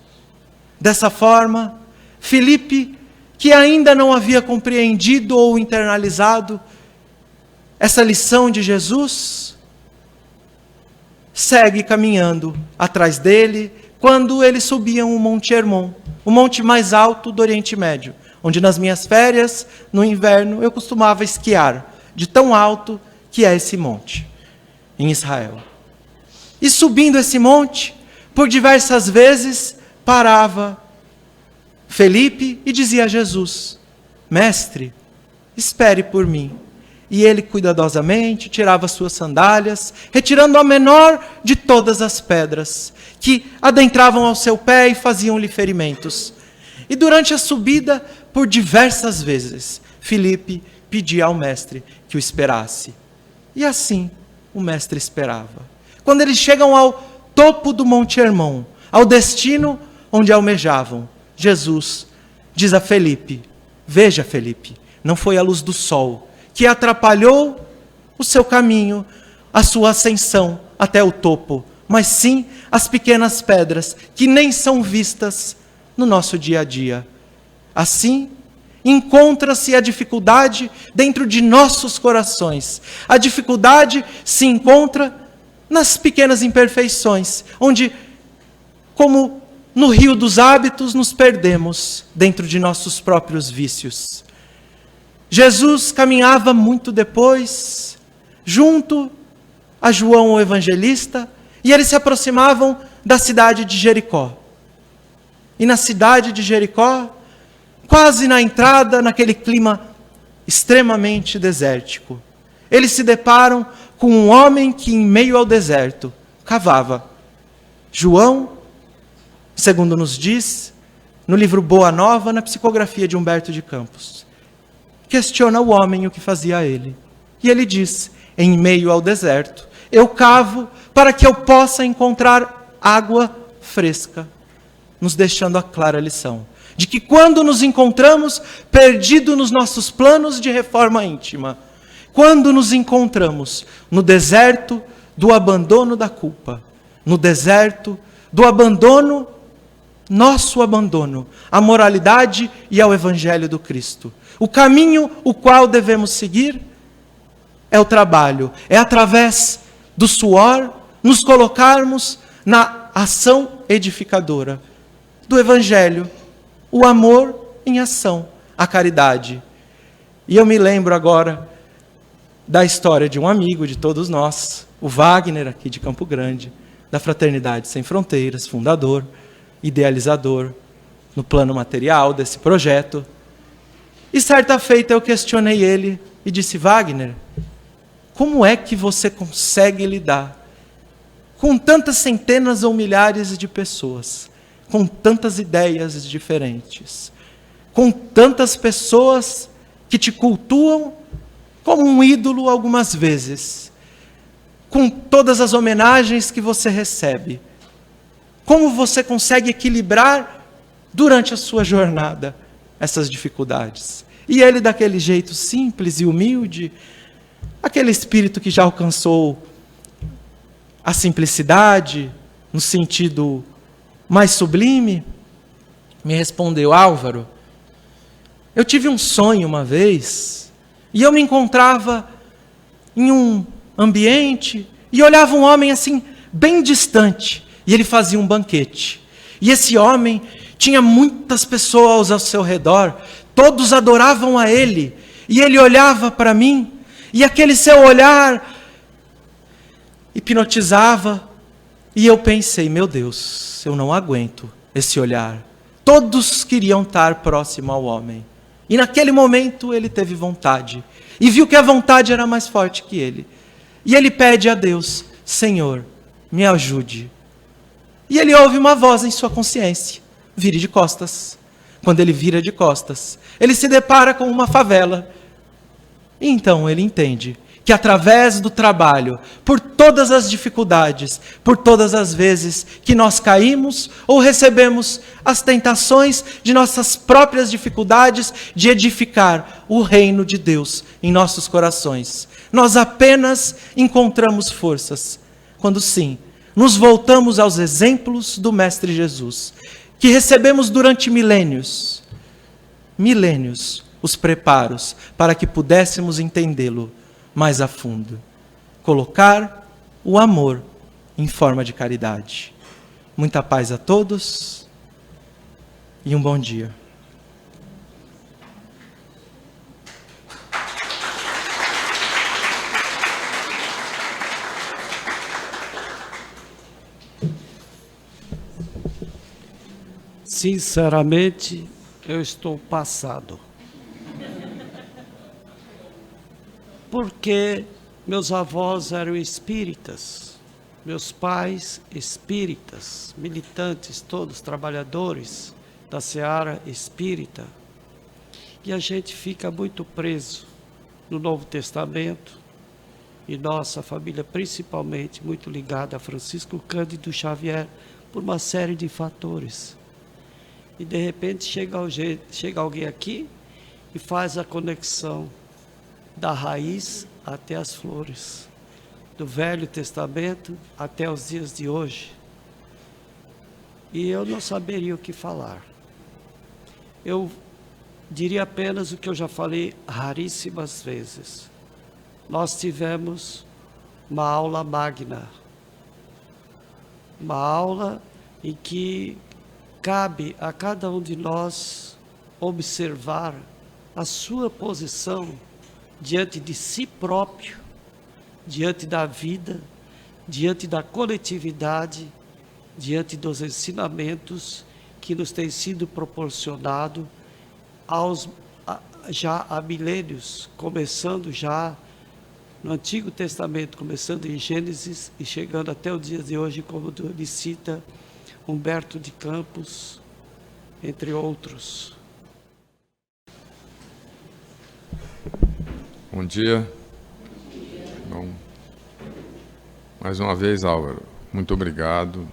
[SPEAKER 2] Dessa forma, Filipe, que ainda não havia compreendido ou internalizado essa lição de Jesus, segue caminhando atrás dele quando eles subiam o Monte Hermon, o monte mais alto do Oriente Médio, onde nas minhas férias, no inverno, eu costumava esquiar, de tão alto que é esse monte, em Israel. E subindo esse monte, por diversas vezes, parava Felipe e dizia a Jesus: mestre, espere por mim. E ele cuidadosamente tirava suas sandálias, retirando a menor de todas as pedras, que adentravam ao seu pé e faziam-lhe ferimentos. E durante a subida, por diversas vezes, Filipe pedia ao mestre que o esperasse. E assim o mestre esperava. Quando eles chegam ao topo do Monte Hermon, ao destino onde almejavam, Jesus diz a Felipe: veja, Felipe, não foi a luz do sol que atrapalhou o seu caminho, a sua ascensão até o topo, mas sim as pequenas pedras que nem são vistas no nosso dia a dia. Assim, encontra-se a dificuldade dentro de nossos corações. A dificuldade se encontra nas pequenas imperfeições, onde, como no rio dos hábitos, nos perdemos dentro de nossos próprios vícios. Jesus caminhava muito depois, junto a João o Evangelista, e eles se aproximavam da cidade de Jericó. E na cidade de Jericó, quase na entrada, naquele clima extremamente desértico, eles se deparam com um homem que, em meio ao deserto, cavava. João, segundo nos diz, no livro Boa Nova, na psicografia de Humberto de Campos, questiona o homem o que fazia ele. E ele diz: em meio ao deserto, eu cavo para que eu possa encontrar água fresca, nos deixando a clara lição de que quando nos encontramos perdidos nos nossos planos de reforma íntima, quando nos encontramos no deserto do abandono da culpa, no deserto do abandono, nosso abandono à moralidade e ao Evangelho do Cristo, o caminho o qual devemos seguir é o trabalho, é através do suor nos colocarmos na ação edificadora do Evangelho, o amor em ação, a caridade. E eu me lembro agora da história de um amigo de todos nós, o Wagner, aqui de Campo Grande, da Fraternidade Sem Fronteiras, fundador, idealizador, no plano material desse projeto. E certa feita eu questionei ele e disse: Wagner, como é que você consegue lidar com tantas centenas ou milhares de pessoas, com tantas ideias diferentes, com tantas pessoas que te cultuam como um ídolo algumas vezes, com todas as homenagens que você recebe. Como você consegue equilibrar durante a sua jornada essas dificuldades? E ele, daquele jeito simples e humilde, aquele espírito que já alcançou a simplicidade, no sentido mais sublime, me respondeu: Álvaro, eu tive um sonho uma vez, e eu me encontrava em um ambiente, e olhava um homem assim, bem distante, e ele fazia um banquete. E esse homem tinha muitas pessoas ao seu redor, todos adoravam a ele, e ele olhava para mim, e aquele seu olhar hipnotizava, e eu pensei: meu Deus, eu não aguento esse olhar. Todos queriam estar próximo ao homem. E naquele momento ele teve vontade, e viu que a vontade era mais forte que ele. E ele pede a Deus: Senhor, me ajude. E ele ouve uma voz em sua consciência: vire de costas. Quando ele vira de costas, ele se depara com uma favela. E então ele entende que através do trabalho, por todas as dificuldades, por todas as vezes que nós caímos ou recebemos as tentações de nossas próprias dificuldades de edificar o reino de Deus em nossos corações, nós apenas encontramos forças quando sim, nos voltamos aos exemplos do Mestre Jesus, que recebemos durante milênios, os preparos para que pudéssemos entendê-lo mais a fundo. Colocar o amor em forma de caridade. Muita paz a todos e um bom dia.
[SPEAKER 1] Sinceramente, eu estou passado. Porque meus avós eram espíritas, meus pais espíritas, militantes, todos trabalhadores da seara espírita. E a gente fica muito preso no Novo Testamento, e nossa família principalmente muito ligada a Francisco Cândido Xavier, por uma série de fatores. E de repente chega alguém aqui e faz a conexão da raiz até as flores, do Velho Testamento até os dias de hoje. E eu não saberia o que falar. Eu diria apenas o que eu já falei raríssimas vezes. Nós tivemos uma aula magna, uma aula em que cabe a cada um de nós observar a sua posição diante de si próprio, diante da vida, diante da coletividade, diante dos ensinamentos que nos têm sido proporcionados já há milênios, começando já no Antigo Testamento, começando em Gênesis e chegando até o dia de hoje, como ele cita Humberto de Campos, entre outros.
[SPEAKER 3] Bom dia. Bom, mais uma vez, Álvaro, muito obrigado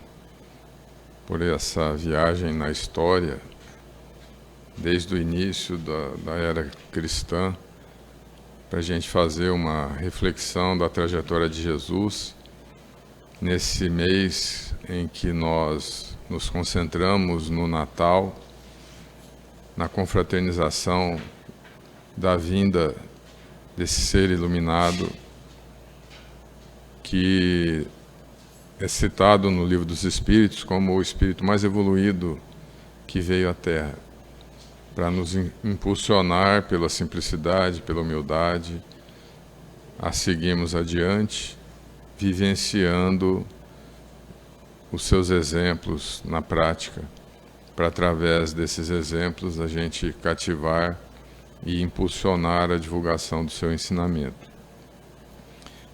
[SPEAKER 3] por essa viagem na história, desde o início da era cristã, para a gente fazer uma reflexão da trajetória de Jesus, nesse mês em que nós nos concentramos no Natal, na confraternização da vinda desse ser iluminado, que é citado no Livro dos Espíritos como o espírito mais evoluído que veio à Terra, para nos impulsionar pela simplicidade, pela humildade, a seguirmos adiante, vivenciando os seus exemplos na prática, para através desses exemplos a gente cativar e impulsionar a divulgação do seu ensinamento.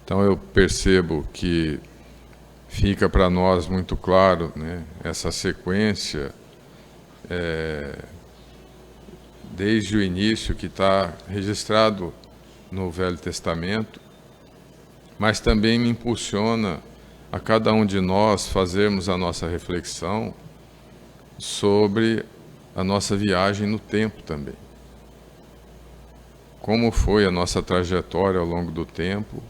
[SPEAKER 3] Então eu percebo que fica para nós muito claro, né, essa sequência desde o início que está registrado no Velho Testamento, mas também me impulsiona a cada um de nós fazermos a nossa reflexão sobre a nossa viagem no tempo também. Como foi a nossa trajetória ao longo do tempo,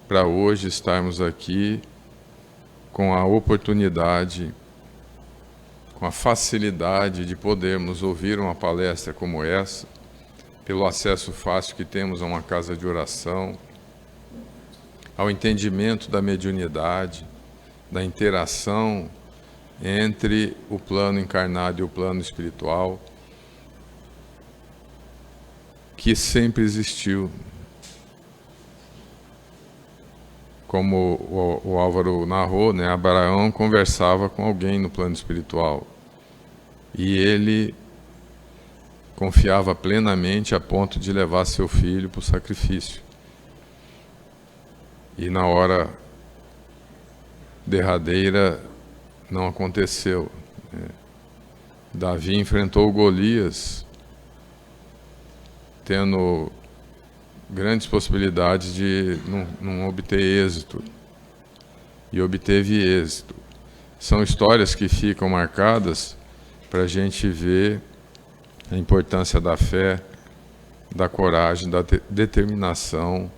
[SPEAKER 3] para hoje estarmos aqui com a oportunidade, com a facilidade de podermos ouvir uma palestra como essa, pelo acesso fácil que temos a uma casa de oração, ao entendimento da mediunidade, da interação entre o plano encarnado e o plano espiritual, que sempre existiu. Como o Álvaro narrou, né, Abraão conversava com alguém no plano espiritual e ele confiava plenamente a ponto de levar seu filho para o sacrifício. E na hora derradeira não aconteceu. Davi enfrentou Golias, tendo grandes possibilidades de não obter êxito, e obteve êxito. São histórias que ficam marcadas para a gente ver a importância da fé, da coragem, da determinação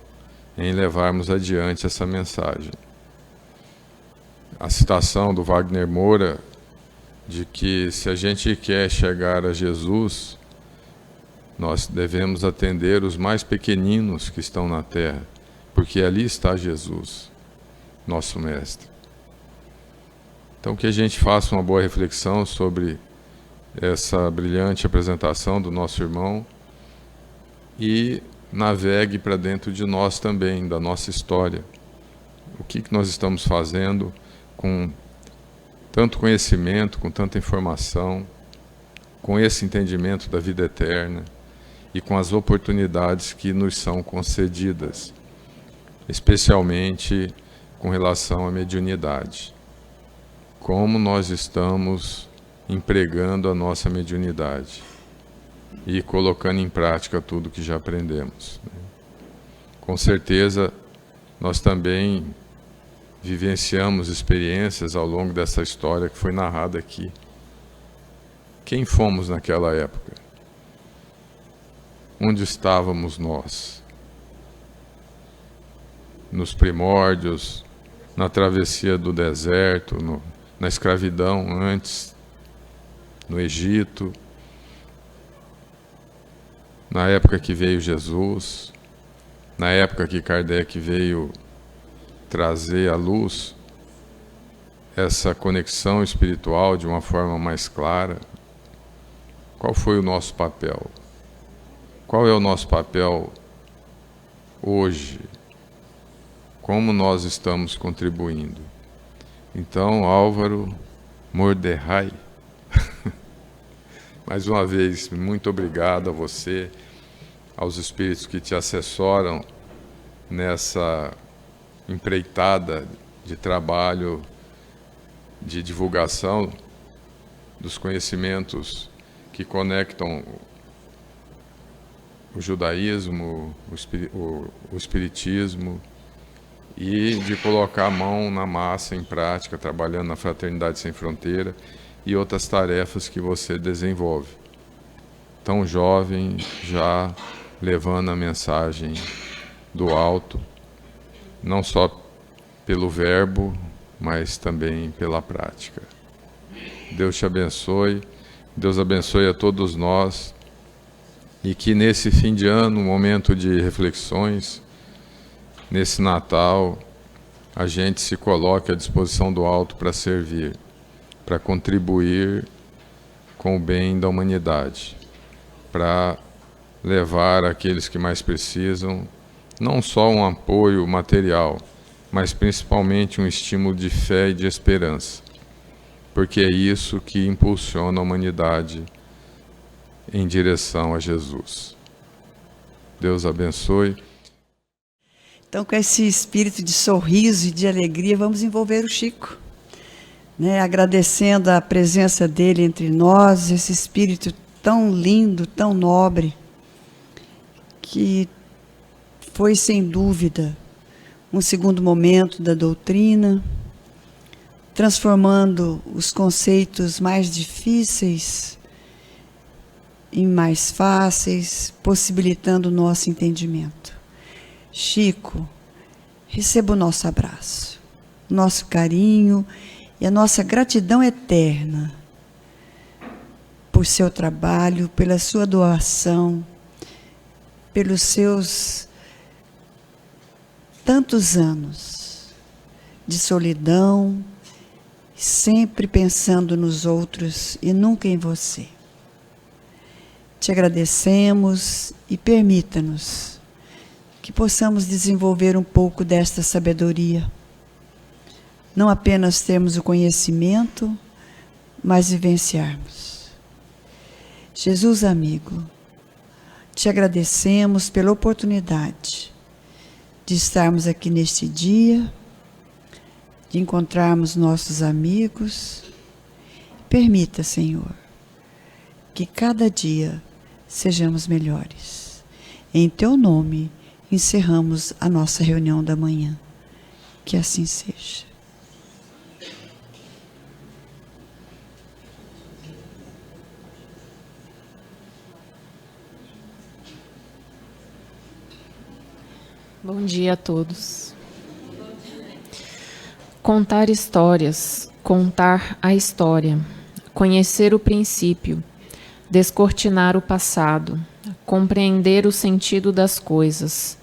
[SPEAKER 3] em levarmos adiante essa mensagem. A citação do Wagner Moura de que se a gente quer chegar a Jesus, nós devemos atender os mais pequeninos que estão na terra, porque ali está Jesus, nosso Mestre. Então que a gente faça uma boa reflexão sobre essa brilhante apresentação do nosso irmão e navegue para dentro de nós também, da nossa história. O que nós estamos fazendo com tanto conhecimento, com tanta informação, com esse entendimento da vida eterna e com as oportunidades que nos são concedidas, especialmente com relação à mediunidade. Como nós estamos empregando a nossa mediunidade e colocando em prática tudo que já aprendemos. Com certeza, nós também vivenciamos experiências ao longo dessa história que foi narrada aqui. Quem fomos naquela época? Onde estávamos nós? Nos primórdios, na travessia do deserto, na escravidão antes, no Egito, na época que veio Jesus, na época que Kardec veio trazer à luz essa conexão espiritual de uma forma mais clara. Qual foi o nosso papel? Qual é o nosso papel hoje? Como nós estamos contribuindo? Então, Álvaro Mordecai, mais uma vez, muito obrigado a você, aos espíritos que te assessoram nessa empreitada de trabalho, de divulgação dos conhecimentos que conectam o judaísmo, o espiritismo, e de colocar a mão na massa em prática, trabalhando na Fraternidade Sem Fronteira e outras tarefas que você desenvolve. Tão jovem, já levando a mensagem do alto, não só pelo verbo, mas também pela prática. Deus te abençoe, Deus abençoe a todos nós, e que nesse fim de ano, momento de reflexões, nesse Natal, a gente se coloque à disposição do alto para servir, para contribuir com o bem da humanidade, para levar àqueles que mais precisam, não só um apoio material, mas principalmente um estímulo de fé e de esperança, porque é isso que impulsiona a humanidade em direção a Jesus. Deus abençoe.
[SPEAKER 4] Então, com esse espírito de sorriso e de alegria, vamos envolver o Chico, né? Agradecendo a presença dele entre nós, esse espírito tão lindo, tão nobre, que foi, sem dúvida, um segundo momento da doutrina, transformando os conceitos mais difíceis em mais fáceis, possibilitando o nosso entendimento. Chico, receba o nosso abraço, o nosso carinho e a nossa gratidão eterna por seu trabalho, pela sua doação, pelos seus tantos anos de solidão, sempre pensando nos outros e nunca em você. Te agradecemos e permita-nos que possamos desenvolver um pouco desta sabedoria. Não apenas termos o conhecimento, mas vivenciarmos. Jesus amigo, te agradecemos pela oportunidade de estarmos aqui neste dia, de encontrarmos nossos amigos. Permita, Senhor, que cada dia sejamos melhores. Em teu nome, encerramos a nossa reunião da manhã. Que assim seja.
[SPEAKER 5] Bom dia a todos. Contar histórias, contar a história, conhecer o princípio, descortinar o passado, compreender o sentido das coisas.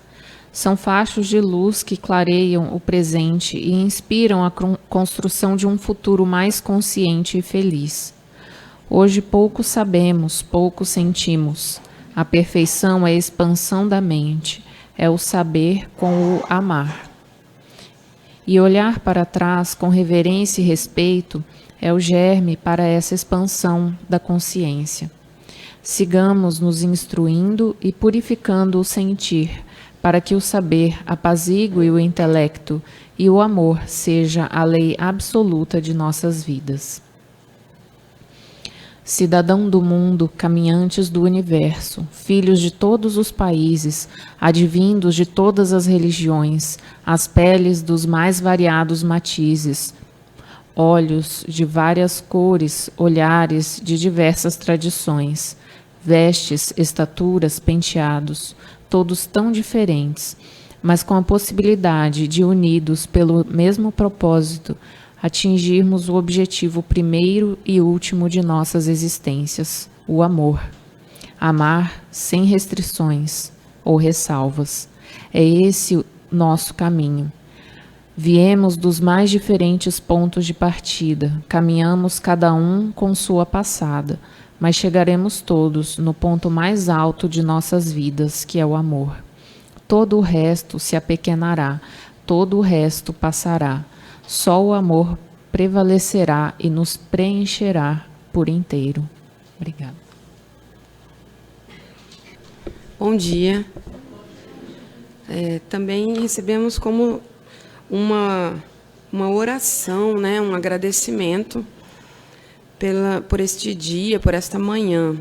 [SPEAKER 5] São fachos de luz que clareiam o presente e inspiram a construção de um futuro mais consciente e feliz. Hoje pouco sabemos, pouco sentimos. A perfeição é a expansão da mente, é o saber com o amar. E olhar para trás com reverência e respeito é o germe para essa expansão da consciência. Sigamos nos instruindo e purificando o sentir, para que o saber apazigue o intelecto e o amor seja a lei absoluta de nossas vidas. Cidadão do mundo, caminhantes do universo, filhos de todos os países, advindos de todas as religiões, as peles dos mais variados matizes, olhos de várias cores, olhares de diversas tradições, vestes, estaturas, penteados, todos tão diferentes, mas com a possibilidade de, unidos pelo mesmo propósito, atingirmos o objetivo primeiro e último de nossas existências, o amor. Amar sem restrições ou ressalvas. É esse o nosso caminho. Viemos dos mais diferentes pontos de partida, caminhamos cada um com sua passada, mas chegaremos todos no ponto mais alto de nossas vidas, que é o amor. Todo o resto se apequenará, todo o resto passará. Só o amor prevalecerá e nos preencherá por inteiro. Obrigada.
[SPEAKER 6] Bom dia. Também recebemos como uma oração, né, um agradecimento por este dia, por esta manhã.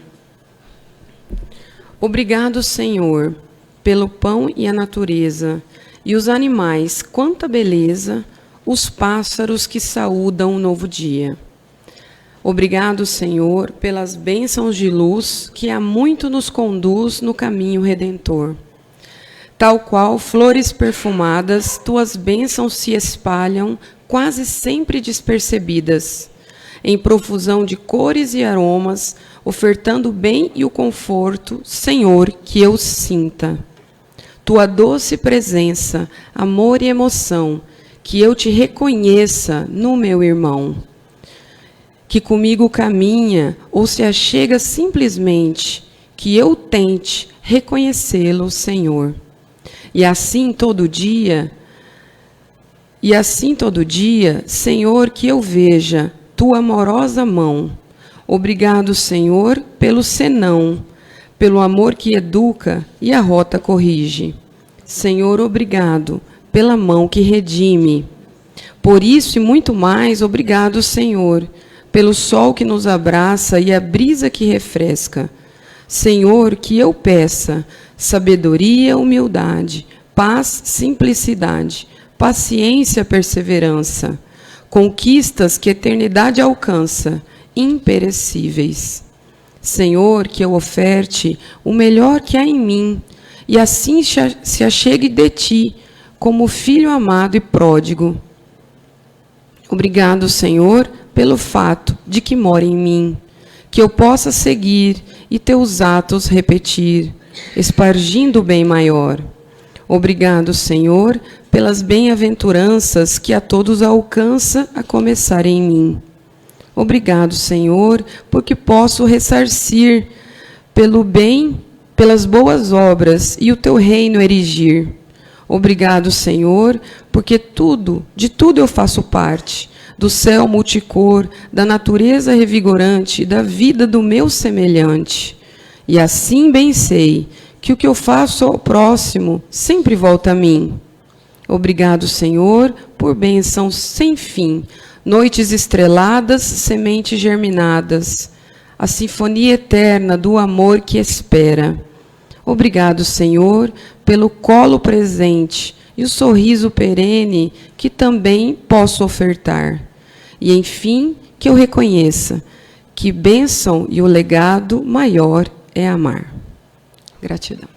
[SPEAKER 6] Obrigado, Senhor, pelo pão e a natureza, e os animais, quanta beleza, os pássaros que saúdam o novo dia. Obrigado, Senhor, pelas bênçãos de luz que há muito nos conduz no caminho redentor. Tal qual flores perfumadas, tuas bênçãos se espalham, quase sempre despercebidas, em profusão de cores e aromas, ofertando o bem e o conforto, Senhor, que eu sinta. Tua doce presença, amor e emoção, que eu te reconheça no meu irmão, que comigo caminha ou se achega simplesmente, que eu tente reconhecê-lo, Senhor. E assim todo dia, Senhor, que eu veja tua amorosa mão. Obrigado, Senhor, pelo senão, pelo amor que educa e a rota corrige. Senhor, obrigado pela mão que redime. Por isso e muito mais, obrigado, Senhor, pelo sol que nos abraça e a brisa que refresca. Senhor, que eu peça sabedoria, humildade, paz, simplicidade, paciência, perseverança, conquistas que a eternidade alcança, imperecíveis. Senhor, que eu oferte o melhor que há em mim, e assim se achegue de ti, como filho amado e pródigo. Obrigado, Senhor, pelo fato de que mora em mim, que eu possa seguir e teus atos repetir, espargindo o bem maior. Obrigado, Senhor, pelas bem-aventuranças que a todos alcança, a começar em mim. Obrigado, Senhor, porque posso ressarcir pelo bem, pelas boas obras e o teu reino erigir. Obrigado, Senhor, porque de tudo eu faço parte, do céu multicor, da natureza revigorante, da vida do meu semelhante. E assim bem sei que o que eu faço ao próximo sempre volta a mim. Obrigado, Senhor, por bênçãos sem fim, noites estreladas, sementes germinadas, a sinfonia eterna do amor que espera. Obrigado, Senhor, pelo colo presente e o sorriso perene que também posso ofertar. E, enfim, que eu reconheça que bênção e o legado maior é amar. Gratidão.